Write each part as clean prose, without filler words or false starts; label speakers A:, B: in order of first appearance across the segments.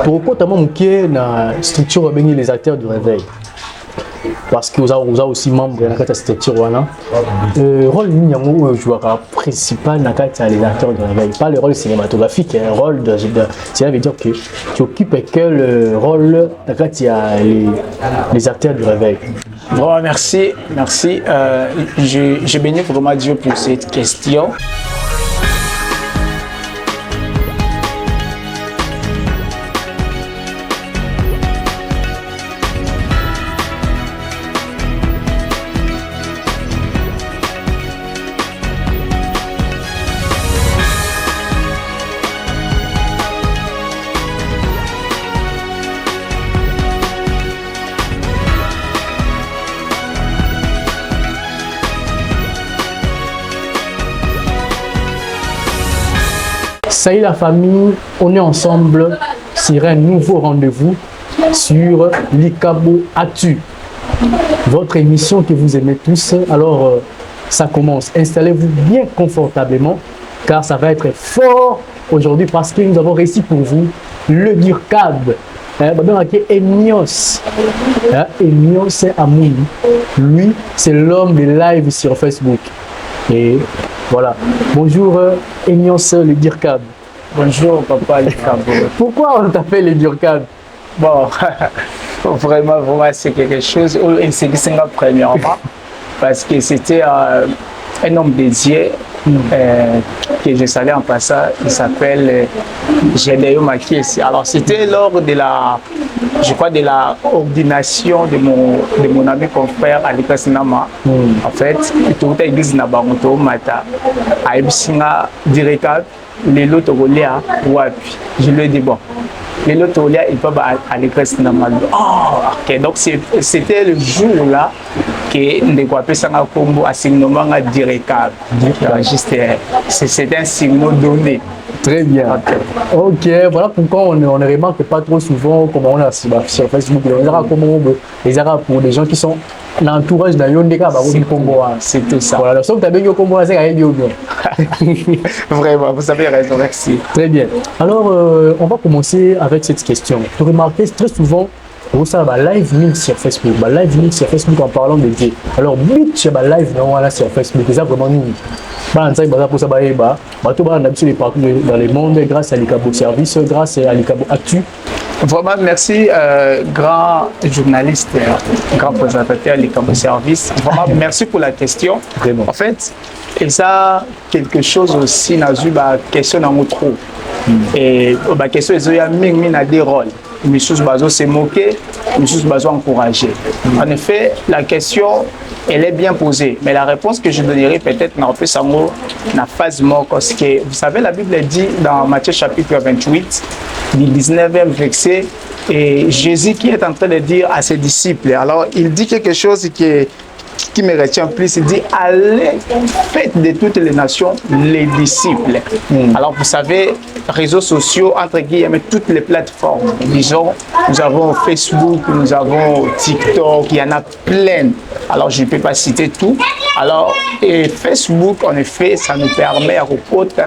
A: Pourquoi notamment qui na structure béni les acteurs du réveil? Parce que vous avez aussi membre de la structure rôle joueur principal dans les acteurs de réveil, pas le rôle cinématographique, un rôle cela veut dire que tu occupes quel rôle dans les acteurs du réveil.
B: Bon, merci. Je bénis vraiment Dieu pour cette question.
A: Salut la famille, on est ensemble sur un nouveau rendez-vous sur Likabo Actu, votre émission que vous aimez tous. Alors ça commence, installez-vous bien confortablement car ça va être fort aujourd'hui parce que nous avons réussi pour vous le DIRCAB. Enios Amouni, lui c'est l'homme des lives sur Facebook. Et voilà. Bonjour Enios le DIRCAB.
B: Bonjour papa Likabo.
A: Pourquoi on t'appelle le DIRCAB?
B: Bon, vraiment c'est quelque chose où c'est premièrement parce que c'était un homme dédié que je savais en passant, il s'appelle Gédéon Makiesi. Alors c'était lors de de la ordination de mon ami confrère Alika Sinama. En fait, toute l'église n'a pas mata à Ebsinga directeur les lots wapi. Je lui ai dit bon. Les lots ils peuvent aller à Sinama. Oh, ok. Donc c'était le jour là que Ndekwape Sanga Kombo a signé directeur. C'est un signal donné.
A: Très bien. Ok, voilà pourquoi on ne remarque pas trop souvent comment on a sur Facebook. Les Arabes pour des gens qui sont dans l'entourage d'un Yondeka,
B: c'est tout ça.
A: Voilà, sauf que tu as bien Kombo, c'est
B: vraiment, vous avez raison, merci.
A: Très bien. Alors, on va commencer avec cette question. Tu remarques très souvent, ça va live mix sur Facebook, live mix sur Facebook en parlant de Dieu. Alors, but sur live sur Facebook, c'est vraiment nous. Pour ça, dans le monde grâce à Likabo Service, grâce à Likabo Actu.
B: Vraiment, merci, grand journaliste, grand présentateur Likabo Service. Vraiment, merci pour la question.
A: Vraiment.
B: En fait, et ça, quelque chose aussi, n'a eu question dans notre trou. Et la question, il y a des rôles. Monsieur Bazo s'est moqué, Monsieur Bazo encouragé. En effet, la question, elle est bien posée, mais la réponse que je donnerai peut-être dans la phase mort, parce que vous savez, la Bible dit dans Matthieu chapitre 28, du 19e verset, et Jésus qui est en train de dire à ses disciples, alors il dit quelque chose qui me retient plus, il dit allez, faites de toutes les nations les disciples. Alors vous savez, réseaux sociaux, entre guillemets, toutes les plateformes, disons, nous avons Facebook, nous avons TikTok, il y en a plein. Alors je ne peux pas citer tout. Alors, et Facebook, en effet, ça nous permet à côté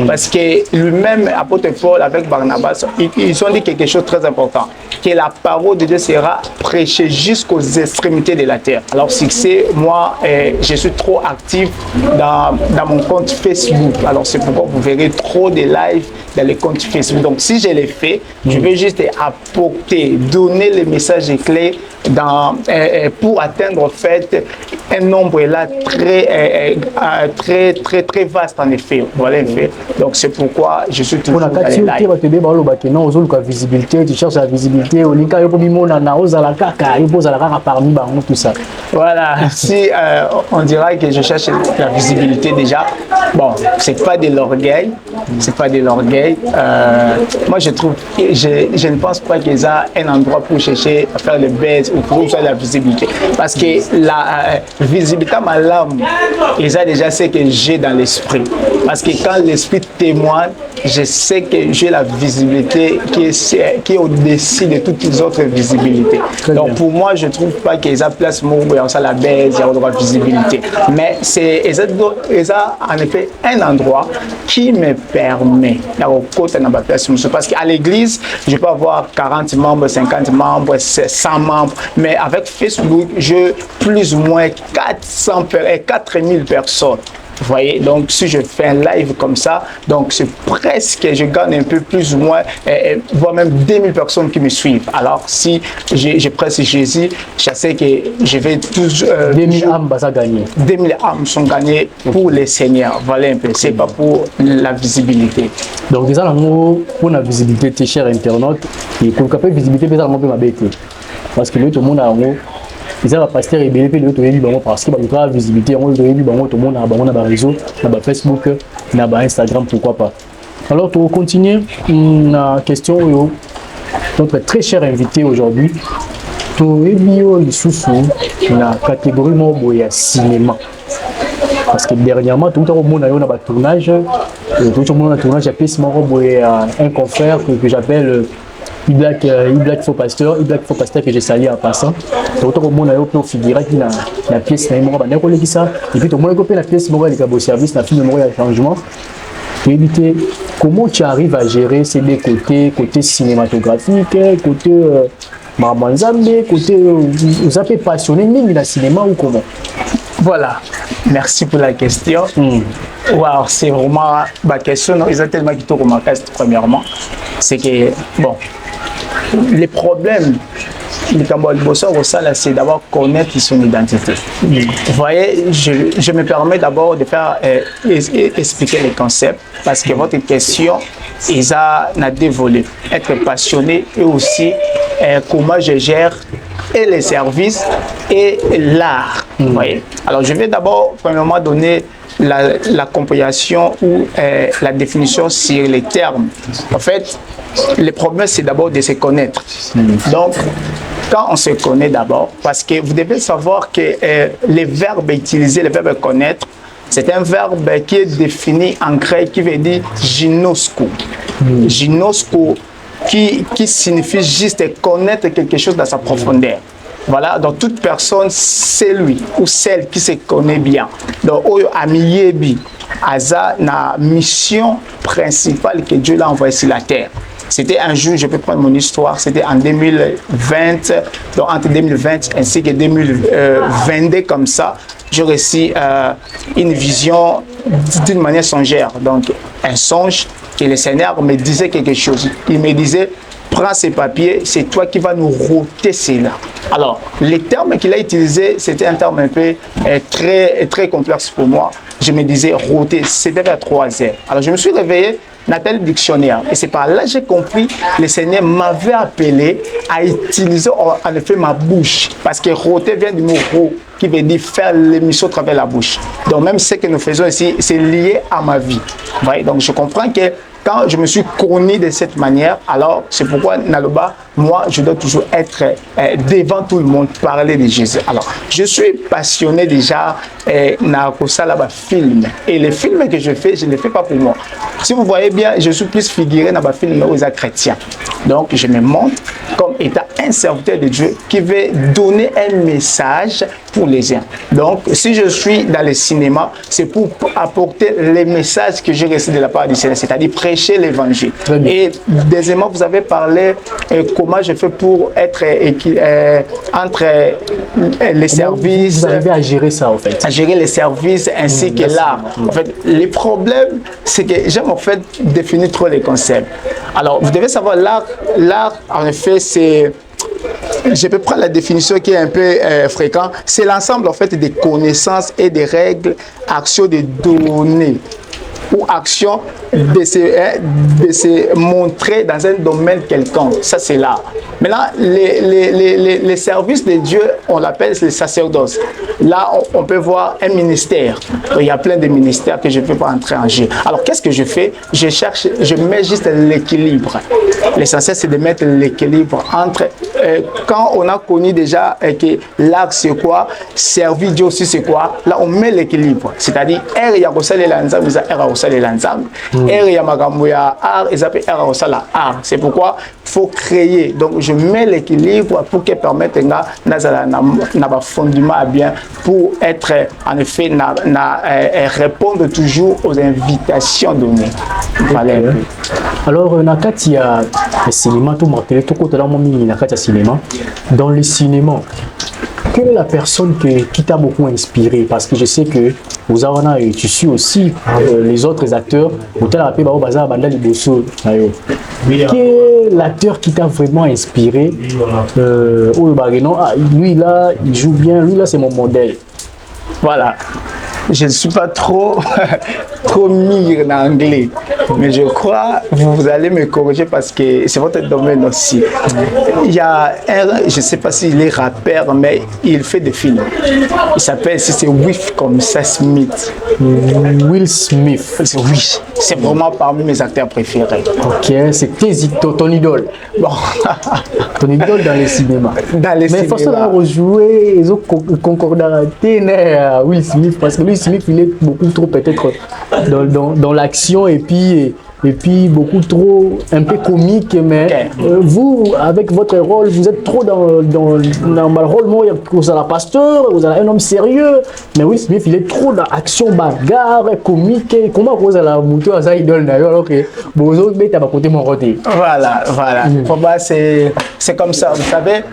B: parce que lui-même, apôtre Paul avec Barnabas, ils ont dit quelque chose de très important, que la parole de Dieu sera prêchée jusqu'aux extrémités de la terre. Alors, succès, moi, je suis trop actif dans mon compte Facebook. Alors, c'est pourquoi vous verrez trop de lives dans les comptes Facebook. Donc, si je l'ai fait, je vais juste apporter, donner les messages clés pour atteindre en fait un nombre là très vaste en effet. Voilà un fait. Donc c'est pourquoi je suis toujours dans les lives.
A: Visibilité, tu cherches la visibilité, tout ça.
B: Voilà, si on dira que je cherche la visibilité déjà, bon, c'est pas de l'orgueil, c'est pas de l'orgueil. Moi je trouve, je ne pense pas qu'il y a un endroit pour chercher à faire le buzz. ou la visibilité. Parce que la visibilité, ma lame, ils ont déjà ce que j'ai dans l'esprit. Parce que quand l'esprit témoigne, je sais que j'ai la visibilité qui est au-dessus de toutes les autres visibilités. Donc pour moi, je ne trouve pas qu'ils ont place où il y a la baisse, il y a la visibilité. Mais c'est en effet un endroit qui me permet d'avoir côté dans ma place. Parce qu'à l'église, je peux avoir 40 membres, 50 membres, 100 membres, mais avec Facebook, j'ai plus ou moins 4000 personnes. Vous voyez, donc si je fais un live comme ça, donc c'est presque, je gagne un peu plus ou moins, voire même 2000 personnes qui me suivent. Alors si je presse Jésus, je sais que je vais tous...
A: 2000 âmes, ça gagner.
B: 2000 âmes sont gagnées pour les seigneurs. Voilà un peu, c'est pas pour la visibilité.
A: Donc déjà, pour la visibilité, tes chers internautes, et pour la visibilité, c'est un peu ma bête. Parce que tout le monde a ils ont pasteur et BLP de l'autre parce que la visibilité, on a tout le monde a réseau, on a Facebook, on a Instagram, pourquoi pas. Alors, pour continuer, une question, notre très cher invité aujourd'hui, tu es bio sous la catégorie de cinéma. Parce que dernièrement, tout le monde a eu un tournage, tout le monde a un tournage, j'ai un confrère que j'appelle Black Faux Pasteur que j'ai sali en passant. Donc tout le monde a eu figuré qui la pièce na moi ba ko ça et puis tout le monde a la pièce moi les service na film moi changement. Pour éviter comment tu arrives à gérer ces deux côté cinématographique, côté Mamanzambe, côté vous avez passionné ni la cinéma ou comment?
B: Voilà, merci pour la question. Wow, c'est vraiment ma question. Ils ont tellement qui te remarqué premièrement, c'est que bon, les problèmes du Cambodge, c'est d'abord connaître son identité. Vous voyez, je me permets d'abord de faire expliquer les concepts parce que votre question, ils ont deux volets. Être passionné et aussi comment je gère et les services et l'art. Voyez. Alors, je vais d'abord, premièrement, donner la compréhension ou la définition sur les termes. En fait, le problème, c'est d'abord de se connaître. Donc, quand on se connaît d'abord, parce que vous devez savoir que les verbes utilisés, le verbe connaître, c'est un verbe qui est défini en grec qui veut dire ginosko. Ginosko qui signifie juste connaître quelque chose dans sa profondeur. Voilà, donc toute personne, c'est lui ou celle qui se connaît bien. Donc, Oyo Amiyebi, Aza, la mission principale que Dieu l'a envoyée sur la terre. C'était un jour, je peux prendre mon histoire, c'était en 2020, donc entre 2020 ainsi que 2022 comme ça, j'ai reçu une vision d'une manière songère, donc un songe que le Seigneur me disait quelque chose. Il me disait, prends ces papiers, c'est toi qui vas nous rôter cela. Alors, les termes qu'il a utilisés, c'était un terme un peu très complexe pour moi. Je me disais rôter, c'était vers 3 heures. Alors, je me suis réveillé dans tel dictionnaire. Et c'est par là que j'ai compris que le Seigneur m'avait appelé à utiliser en effet ma bouche. Parce que rôter vient du mot ro, qui veut dire faire l'émission à travers la bouche. Donc, même ce que nous faisons ici, c'est lié à ma vie. Ouais, donc, je comprends que quand je me suis connu de cette manière, alors c'est pourquoi Naloba, moi, je dois toujours être devant tout le monde, parler de Jésus. Alors, je suis passionné déjà dans film. Et les films que je fais, je ne les fais pas pour moi. Si vous voyez bien, je suis plus figuré dans les films aux chrétiens. Donc, je me montre comme étant un serviteur de Dieu qui veut donner un message pour les gens. Donc, si je suis dans le cinéma, c'est pour apporter les messages que j'ai reçus de la part du Seigneur, c'est-à-dire prêcher l'évangile. Et deuxièmement, vous avez parlé comment je fais pour être entre les services.
A: Vous arrivez à gérer ça, en fait.
B: À gérer les services ainsi que l'art. En fait, les problèmes, c'est que j'aime en fait définir trop les concepts. Alors, vous devez savoir, l'art, en effet, c'est... Je peux prendre la définition qui est un peu fréquente. C'est l'ensemble en fait des connaissances et des règles, actions, des données ou action de se montrer dans un domaine quelconque. Ça, c'est l'art. Maintenant, les services de Dieu, on l'appelle les sacerdoces. Là, on peut voir un ministère. Il y a plein de ministères que je ne peux pas entrer en jeu. Alors, qu'est-ce que je fais? Je mets juste l'équilibre. L'essentiel, c'est de mettre l'équilibre entre quand on a connu déjà que l'art, c'est quoi, servir Dieu aussi, c'est quoi. Là, on met l'équilibre. C'est-à-dire, il y a l'ensemble, il y a l'ensemble. Il y a art, il y a art. C'est pourquoi il faut créer. Donc, je mets l'équilibre pour que permette un fondement à bien pour être, en effet, répondre toujours aux invitations données. Voilà.
A: Alors, il y a le cinéma, tout marqué, tout côté là, cinéma. Dans le cinéma, quelle est la personne qui t'a beaucoup inspiré? Parce que je sais que vous avez et tu suis aussi les autres acteurs. Quel est l'acteur qui t'a vraiment inspiré? Lui là, il joue bien, lui là, c'est mon modèle.
B: Voilà. Je ne suis pas trop mire en anglais, mais je crois que vous allez me corriger parce que c'est votre domaine aussi. Il y a un, je ne sais pas s'il est rappeur, mais il fait des films. Il s'appelle, si c'est Wiff comme ça, Smith.
A: Will Smith.
B: Oui, c'est vraiment parmi mes acteurs préférés.
A: Ok, c'est ton idole.
B: Bon.
A: Ton idole dans les cinémas.
B: Dans les cinémas.
A: Mais forcément, on rejouer, ils ont concordé à Will Smith parce que Will Smith, il est beaucoup trop peut-être dans l'action et puis beaucoup trop un peu comique, mais okay. Vous, avec votre rôle, vous êtes trop dans le rôle, moi, vous êtes un pasteur, vous êtes un homme sérieux, mais Will Smith, il est trop dans l'action, bagarre, comique. Comment vous allez monter à ça idole alors que vous autres, mais tu vas côté mon côté.
B: Voilà. Pour moi, c'est comme ça. Vous savez,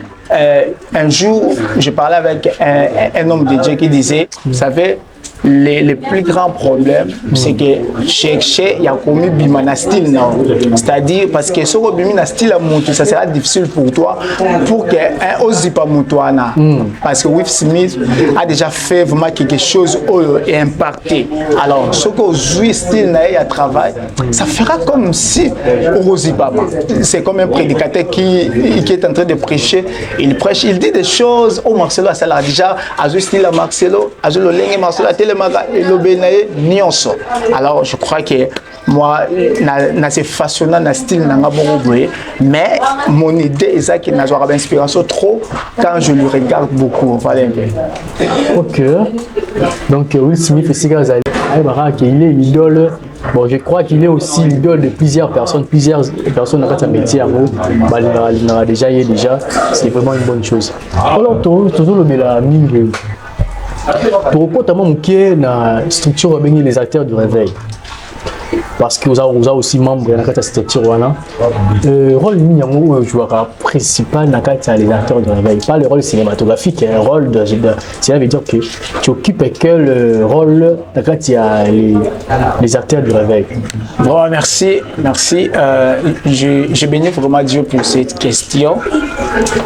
B: un jour, je parlais avec un homme de Dieu qui disait, vous savez, les plus grands problèmes, c'est que il y a commis bimana style, non? C'est-à-dire, parce que ce que bimana style a monté, ça sera difficile pour toi, pour qu'un ose pas moutouana. Parce que Will Smith a déjà fait vraiment quelque chose et impacté. Alors, ce que Will style n'a travail, ça fera comme si ose pas. C'est comme un prédicateur qui est en train de prêcher. Il prêche, il dit des choses. Oh, Marcelo, ça l'a déjà. Azu style à Marcelo, Azu le lengue Marcelo. Alors je crois que moi na se façonnant na style nanga bongo, mais mon idée est ça qui n'a pas d'inspiration trop quand je le regarde beaucoup. Voilà.
A: Ok. Donc Will Smith il est l'idole. Bon, je crois qu'il est aussi l'idole de plusieurs personnes dans notre métier. Déjà, c'est vraiment une bonne chose. Alors toujours le mélange. Pour notamment qui na structure les acteurs du réveil, parce que vous avez aussi membre de la structure le rôle joueur principal dans les acteurs du réveil, pas le rôle cinématographique, un rôle cela veut dire que tu occupes quel rôle dans les acteurs du réveil.
B: Bon, merci. Je bénis vraiment Dieu pour cette question.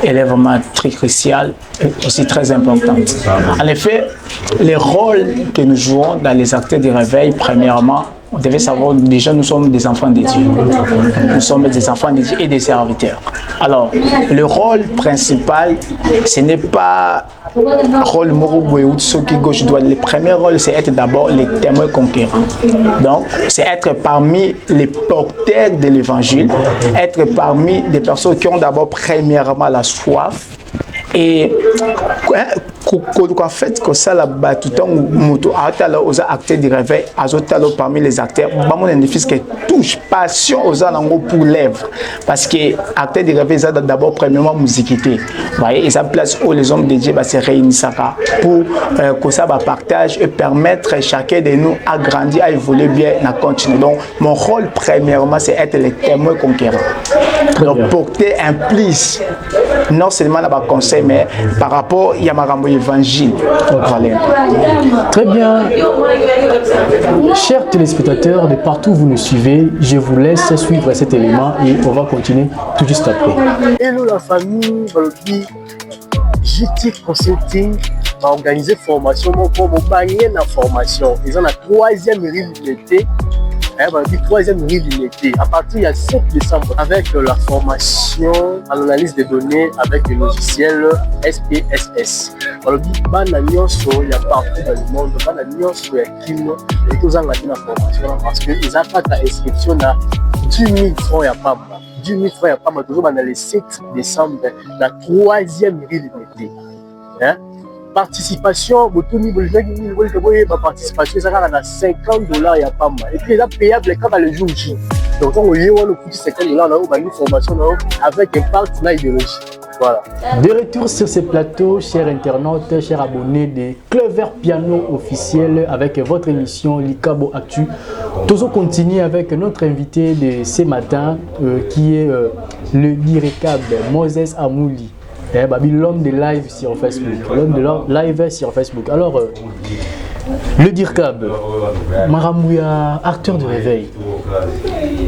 B: Elle est vraiment très cruciale et aussi très importante. En effet, les rôles que nous jouons dans les acteurs du réveil, premièrement, on devait savoir, déjà nous sommes des enfants de Dieu. Nous sommes des enfants de Dieu et des serviteurs. Alors, le rôle principal, ce n'est pas le rôle ou ceux qui gauche doit. Le premier rôle, c'est être d'abord les témoins conquérants. Donc, c'est être parmi les porteurs de l'évangile, être parmi des personnes qui ont d'abord premièrement la soif. Et en fait, que ça là tout le temps aux acteurs du réveil, parmi les acteurs, mon bénéfice qui touche passion aux alengours pour lèvres, parce que acteurs du réveil, ça d'abord premièrement musicité. Voyez, ils ont place où les hommes de Dieu se réunissent pour que ça partage et permettre chacun de nous à grandir, à évoluer bien, à continuer. Donc, mon rôle premièrement, c'est être les témoins conquérants. Donc, porter implique non seulement la conseil, mais par rapport à Yamarambo évangile.
A: Très bien. Chers téléspectateurs, de partout où vous nous suivez, je vous laisse suivre cet élément et on va continuer tout juste après.
C: Hello la famille, JT Consulting va organiser formation pour gagner la formation. Ils ont la troisième université Le troisième reel limité, à partir du 7 décembre, avec la formation en analyse des données avec le logiciel SPSS. Alors, il y a partout dans le monde, il y a Kim, et tous en la formation parce qu'ils n'ont pas d'inscription à 10 000 francs à Pamba. 10 000 francs à Pamba, toujours dans le 7 décembre, la troisième reel limitée. Participation, participation, ça va à 50 $, il y a pas mal. Et puis, il est payable quand le jour J. Donc, on y a un coût de 50 $, on a une formation avec un partenaire idéologique. Voilà.
A: De retour sur ce plateau, chers internautes, chers abonnés de Clever Piano officiel avec votre émission Likabo Actu. Toujours continuer avec notre invité de ce matin qui est le Direcab Moses Amouli. L'homme de live sur Facebook. L'homme de live sur Facebook. Alors, le DIRCAB, Maramouya, acteur de réveil.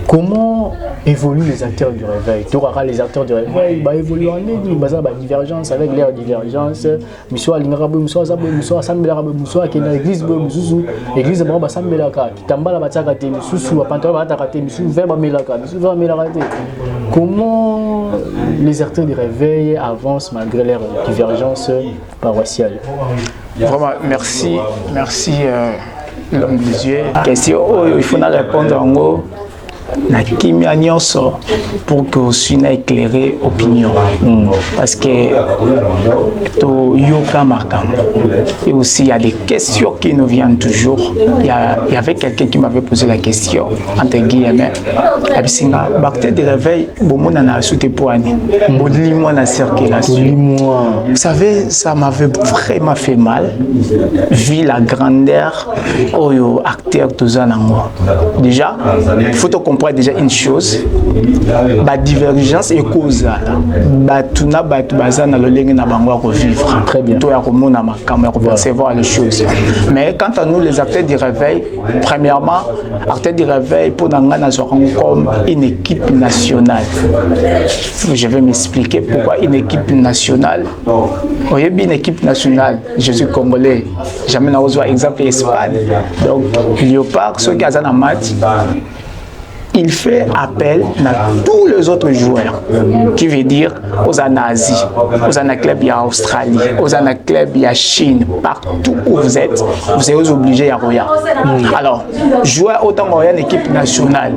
A: Comment évoluent les acteurs du réveil? Les acteurs du réveil évoluent en ligne, divergence avec leur divergence. Monsieur Alingarabe, Monsieur Azabou, Monsieur Asambelarabe, Monsieur Akena, Église Bouzou, Église Bamba Sambelaka, Kitambala Batakate, Monsieur Pantora Batakate, Monsieur Verba Melaka, Monsieur Verba Melakate. Comment les acteurs du réveil avancent malgré leur divergence paroissiale?
B: Vraiment, merci l'homme des Dieu. Question, il faut répondre en haut. Na kimia nyonso pour que aussi na éclairer opinion parce que to yoka makambo et aussi il y a des questions qui nous viennent toujours. Il y avait quelqu'un qui m'avait posé la question entre guillemets abisinga bactère de réveil bomona na soute poani bodlimo na circulation. Vous savez, ça m'avait vraiment fait mal vu la grandeur oyo acteur tozanango. Déjà il faut comprendre déjà une chose, la divergence est cause. Batuna bazana le lenge na bango revivre.
A: Très bien.
B: Toi à ma caméra percevoir les choses. Mais quant à nous les acteurs du réveil, premièrement, acteurs du réveil pour n'anga na comme une équipe nationale. Je vais m'expliquer pourquoi une équipe nationale. Voyez bien une équipe nationale. Je suis congolais. Jamais n'a osé exemple Espagne. Donc Léopard ceux qui ont un match. Il fait appel à tous les autres joueurs, qui veut dire aux Anasies, aux clubs en Australie, aux clubs en Chine, partout où vous êtes obligés à regarder. Alors, jouer autant en équipe nationale,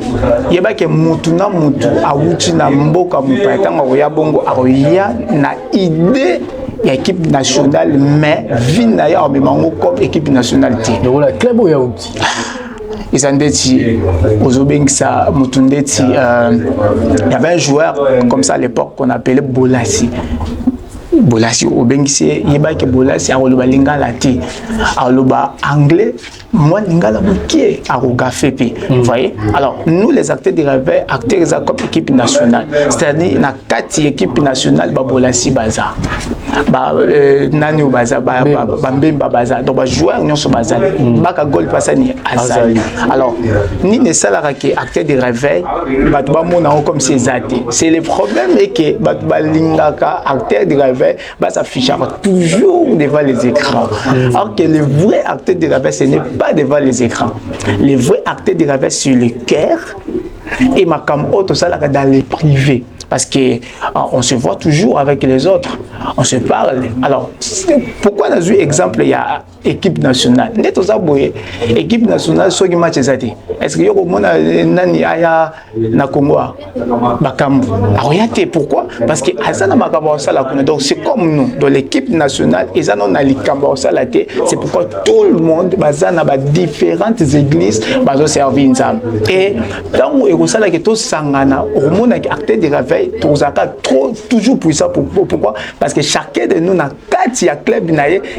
B: il y a que Moutuna Moutou, Aouti na Mboka Moupaitan, Bongo, Aroya, na idée. L'équipe nationale, mais Vinaya en même comme équipe nationale.
A: Donc, la club ou Yaouti?
B: Il y avait un joueur comme ça à l'époque qu'on appelait Bolassi. Bolassi au Bengisi, il y a que Bolassi a le lingala ti, a le anglais, moi lingala bouquet a Rogafepi. Vous voyez? Alors nous les acteurs du réveil, acteurs comme équipe nationale, c'est-à-dire na 4 équipes nationales Bolassi Baza. Nani au Baza, Bambemba Baza, donc joueur non sur Baza, Baka Gol Passani Azali. Alors ni ne salara que acteurs du réveil, Batba Mona comme ces athées. C'est le problème est que Batba lingaka acteurs du réveil s'afficher toujours devant les écrans. Alors que le vrai acteur de réveil, ce n'est pas devant les écrans. Le vrai acteur de réveil, c'est le cœur et ma cam auto ça dans les privés. Parce qu'on se voit toujours avec les autres, on se parle. Alors, pourquoi dans un exemple, il y a équipe nationale? Équipe nationale, ce qui match est-ce que y a nani aya na Congo Bakambu? Pourquoi? Parce que donc c'est comme nous, dans l'équipe nationale, ils ont c'est pourquoi tout le monde a différentes églises qui servent. Et dans le tout sangana, au monde acteur de réveil, toujours puissant. Pourquoi? Parce que chacun de nous, dans 4 clubs,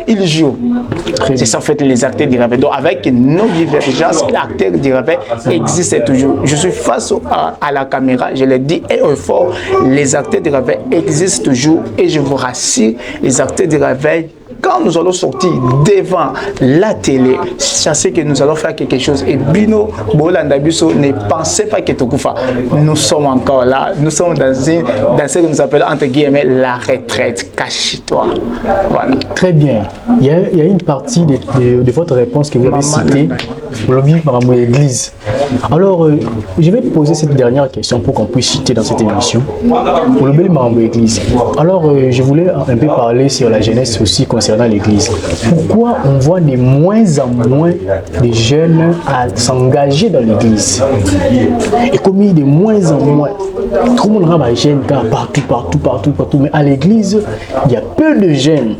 B: il joue. C'est ça en fait les acteurs du réveil. Donc avec nos divergences, l'acteur du réveil existe toujours. Je suis face à la caméra, je le dis et fort, les acteurs du réveil existent toujours et je vous rassure, les acteurs du réveil, quand nous allons sortir devant la télé, sachez que nous allons faire quelque chose. Et Bino, Bolanda Bisso, ne pensez pas que Tokufa. Nous sommes encore là. Nous sommes dans ce que nous appelons entre guillemets la retraite. Cache-toi. Voilà.
A: Très bien. Il y a une partie de votre réponse que vous avez citée l'église. Alors, je vais poser cette dernière question pour qu'on puisse citer dans cette émission. L'église. Alors, je voulais un peu parler sur la jeunesse aussi concernant l'église. Pourquoi on voit de moins en moins de jeunes à s'engager dans l'église? Et comme il y a de moins en moins, tout le monde a des jeunes partout, mais à l'église, il y a peu de jeunes.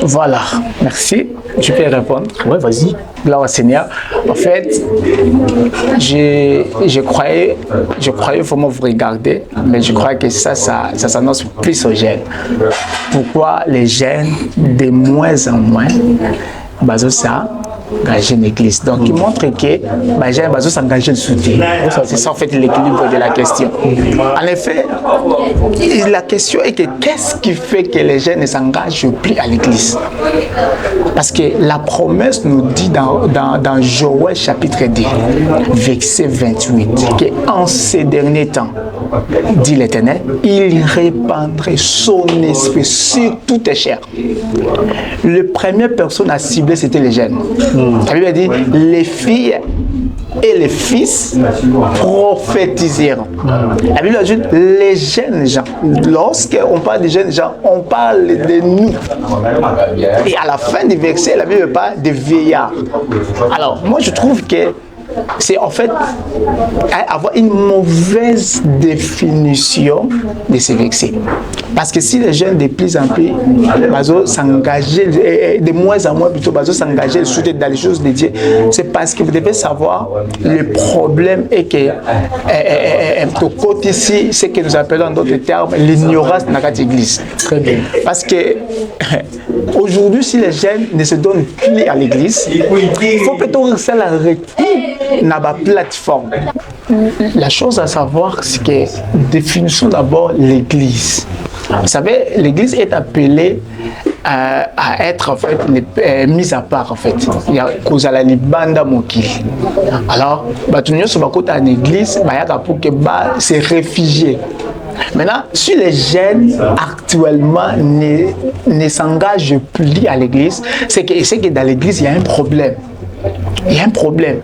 B: Voilà, merci. Je peux répondre.
A: Ouais, vas-y.
B: Gloire au Seigneur. En fait, je croyais vraiment vous regarder, mais je crois que ça s'annonce plus aux jeunes. Pourquoi les jeunes, de moins en moins, ça engager une église. Donc, il montre que les jeunes vont s'engager le soutien. C'est ça, en fait, l'équilibre de la question. En effet, la question est que qu'est-ce qui fait que les jeunes ne s'engagent plus à l'église? Parce que la promesse nous dit dans Joël chapitre 2, verset 28, qu'en ces derniers temps, dit l'Éternel, il répandrait son esprit sur toutes les chairs. La première personne à cibler, c'était les jeunes. La Bible dit, les filles et les fils prophétiseront. La Bible dit, les jeunes gens. Lorsqu'on parle des jeunes gens, on parle de nous. Et à la fin du verset, la Bible parle des vieillards. Alors, moi, je trouve que c'est en fait avoir une mauvaise définition de ces versets. Parce que si les jeunes de plus en plus s'engager, de moins en moins plutôt, s'engager dans les choses de Dieu, c'est parce que vous devez savoir, le problème est que de côté ici, ce que nous appelons en d'autres termes l'ignorance dans notre église.
A: Très bien.
B: Parce que aujourd'hui, si les jeunes ne se donnent plus à l'église, il faut plutôt rester à la dans la plateforme. La chose à savoir, c'est que définissons d'abord l'église. Vous savez, l'église est appelée à être en fait mise à part en fait. Il y a cause à la libanda mokili. Alors, tout le monde se va côté en église, pour que se réfugier. Maintenant, si les jeunes actuellement ne s'engagent plus à l'église, c'est que dans l'église il y a un problème. Il y a un problème.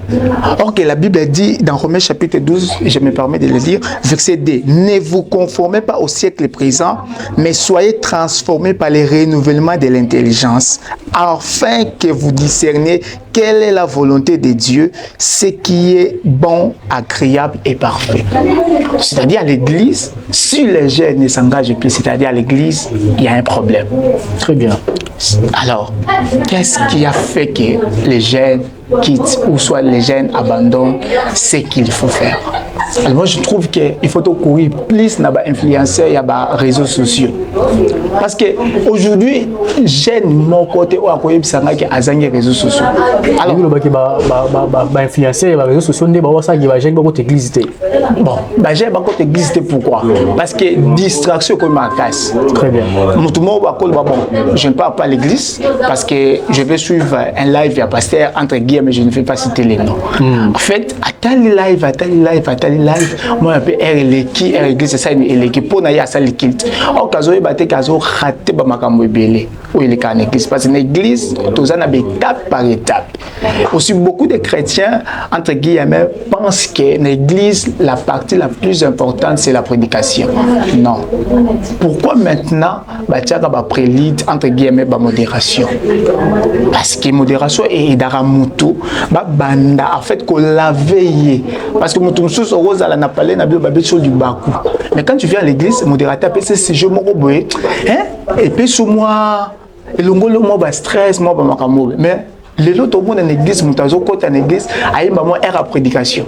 B: Or que la Bible dit dans Romains chapitre 12, je me permets de le lire, verset 2, ne vous conformez pas au siècle présent, mais soyez transformés par le renouvellement de l'intelligence, afin que vous discerniez quelle est la volonté de Dieu, ce qui est bon, agréable et parfait. C'est-à-dire à l'église, si les jeunes ne s'engagent plus, c'est-à-dire à l'église, il y a un problème.
A: Très bien.
B: Alors, qu'est-ce qui a fait que les jeunes quittent ou soit les jeunes abandonnent ce qu'il faut faire? Alors moi, je trouve qu'il faut courir plus dans les influenceurs et les réseaux sociaux. Parce qu'aujourd'hui, jeunes, mon côté, ou à côté, ça n'a qu'à les réseaux sociaux. Alors,
A: les influenceurs et les réseaux sociaux, ça qui va gêner beaucoup l'église.
B: Bon, j'ai beaucoup d'église, pourquoi? Parce que distraction comme ma casse.
A: Très bien.
B: Je ne parle pas à l'église parce que je vais suivre un live à pasteur entre guillemets, mais je ne vais pas citer les noms. En fait, à tel live, moi un peu l'église, c'est ça, l'église pour n'aller à ça l'église. Au cas où il va rater ma cambo belé où il est en église parce que l'église, tout ça étape par étape. Aussi beaucoup de chrétiens entre guillemets pensent que l'église, la partie la plus importante, c'est la prédication. Non. Pourquoi maintenant, tu as prélite entre guillemets modération? Parce que modération est d'aramuto, banda en fait qu'on la veille. Parce que mutum sous rose à la napalé na bio babé sur du bakou. Mais quand tu viens à l'église, modérateur peut c'est je mo boé, hein? Et puis sous moi, et le moi stress, moi makambo. Mais les autres au monde en église, mutazo côté en église, aïe maman est à prédication.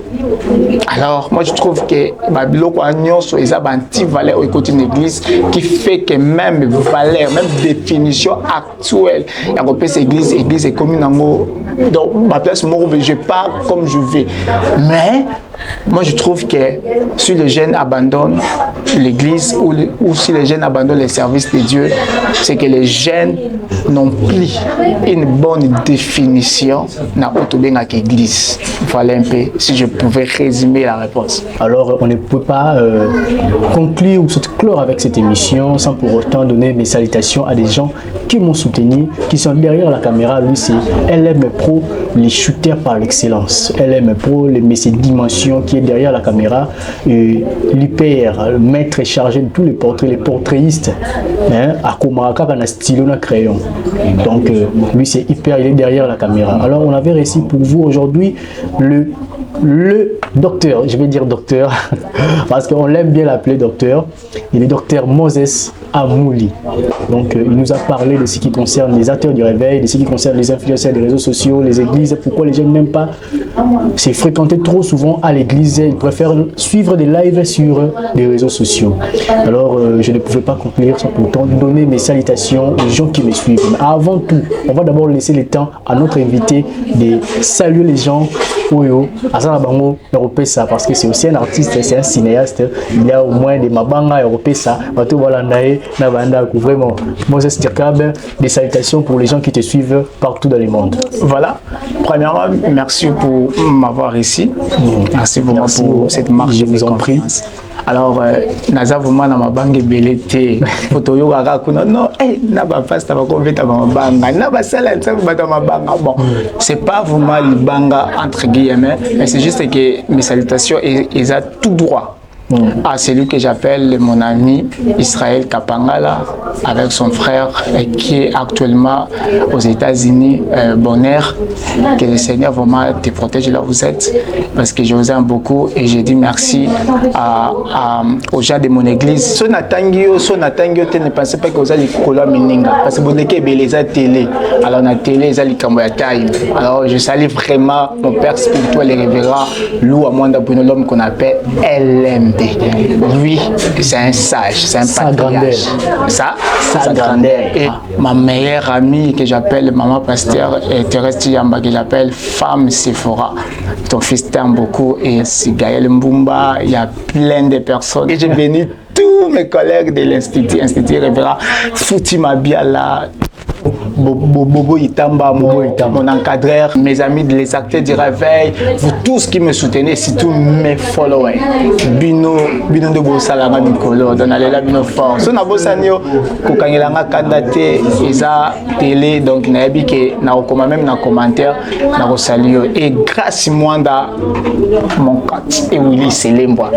B: Alors moi je trouve que babilo quoi nyon so ils ont anti valeur au côté de l'église qui fait que même valeur, même définition actuelle, il y a repère église est commune en mot. Donc ma place moi je pars comme je vais. Mais moi je trouve que si les jeunes abandonnent l'église ou si les jeunes abandonnent les services de Dieu, c'est que les jeunes n'ont plus une bonne définition de l'église. Voilà un peu si je pouvais résumer la réponse.
A: Alors, on ne peut pas conclure ou se clore avec cette émission sans pour autant donner mes salutations à des gens qui m'ont soutenu, qui sont derrière la caméra. Lui, c'est LM Pro, les shooters par l'excellence. LM Pro, le Messie Dimension qui est derrière la caméra. L'hyper, le maître chargé de tous les portraits, les portraits,istes. À Komaraka, on a stylo, on a crayon. Donc, lui, c'est hyper, il est derrière la caméra. Alors, on avait réussi pour vous aujourd'hui le docteur, je vais dire docteur, parce qu'on l'aime bien l'appeler docteur. Il est docteur Moses Amouli. Donc, il nous a parlé de ce qui concerne les acteurs du réveil, de ce qui concerne les influenceurs des réseaux sociaux, les églises, pourquoi les jeunes n'aiment pas se fréquenter trop souvent à l'église, ils préfèrent suivre des lives sur les réseaux sociaux. Alors, je ne pouvais pas conclure sans pourtant donner mes salutations aux gens qui me suivent. Mais avant tout, on va d'abord laisser le temps à notre invité de saluer les gens. Parce que c'est aussi un artiste, c'est un cinéaste. Il y a au moins des mabanga européens, vraiment. Moses Dirkab, des salutations pour les gens qui te suivent partout dans le monde.
B: Voilà. Premièrement, merci pour m'avoir ici. Merci vraiment pour cette marche.
A: Je vous en prie.
B: Alors, naza vraiment na mabanga belete photo yo kaka kuna non na ba pasta ba konveta ba mabanga na ba sala ntsako ba mabanga bon c'est pas vraiment le banga entre guillemets mais c'est juste que mes salutations ils a tout droit à celui que j'appelle mon ami Israël Kapangala avec son frère qui est actuellement aux États-Unis. Bonheur, que le Seigneur vraiment te protège là où vous êtes parce que je vous aime beaucoup et je dis merci aux gens de mon église. So natangio ne pensez pas que vous allez coller meninga parce que vous n'êtes que les télé. Alors la télé ils allent camboya taille. Alors je salue vraiment mon père spirituel et révérend Lou Amanda Bruno, l'homme qu'on appelle LMD. Lui, c'est un sage, c'est un patriarche. Sa grandeur. Et ma meilleure amie que j'appelle maman pasteur Thérèse Tiamba, que j'appelle femme Sephora. Ton fils t'aime beaucoup et c'est Gaël Mbumba, il y a plein de personnes. Et j'ai béni tous mes collègues de l'Institut Révérend Fouti Mabiala, Bobo Itamba, mon encadreur, mes amis les acteurs du réveil, vous tous qui me soutenez, surtout mes followers. Bino de Bossalama Nicolo, Donalela Bino Force. On a Bossanio, Kokangelanga Kandate, Isa Télé, donc Nabi qui n'a aucun même dans commentaire, n'a salué. Et grâce à moi, mon compte, et Willy Selembois.